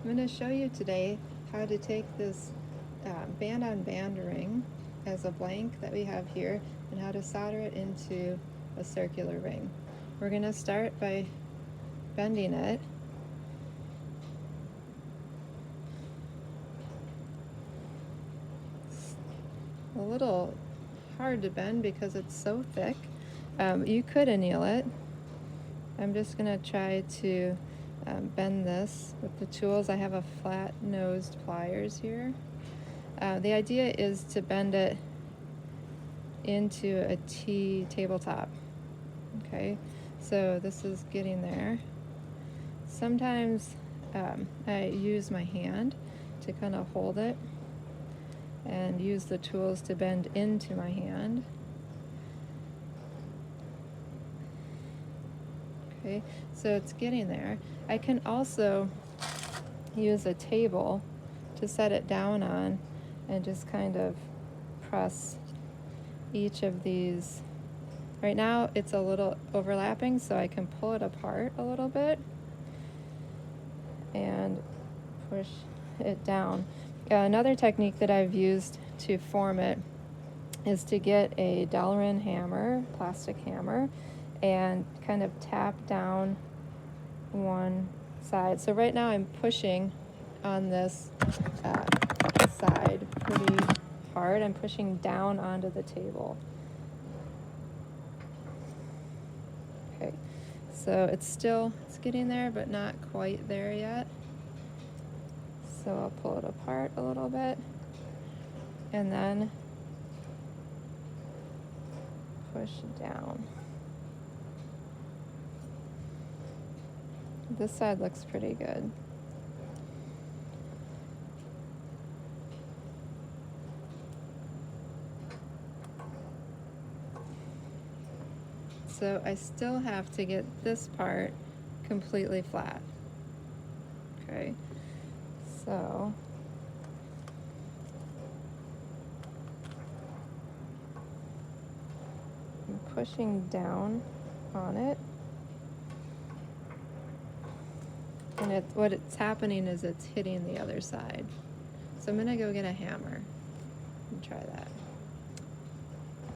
I'm going to show you today how to take this band-on-band ring as a blank that we have here and how to solder it into a circular ring. We're going to start by bending it. It's a little hard to bend because it's so thick. You could anneal it. I'm just going to try to bend this with the tools. I have a flat-nosed pliers here. The idea is to bend it into a T tabletop. Okay, so this is getting there. Sometimes I use my hand to kind of hold it and use the tools to bend into my hand. Okay, so it's getting there. I can also use a table to set it down on and just kind of press each of these. Right now it's a little overlapping, so I can pull it apart a little bit and push it down. Another technique that I've used to form it is to get a Delrin hammer, plastic hammer, and kind of tap down one side. So right now I'm pushing on this side pretty hard. I'm pushing down onto the table. Okay, so it's getting there, but not quite there yet. So I'll pull it apart a little bit and then push down. This side looks pretty good. So I still have to get this part completely flat. Okay, so I'm pushing down on it. And what's happening is it's hitting the other side. So I'm gonna go get a hammer and try that.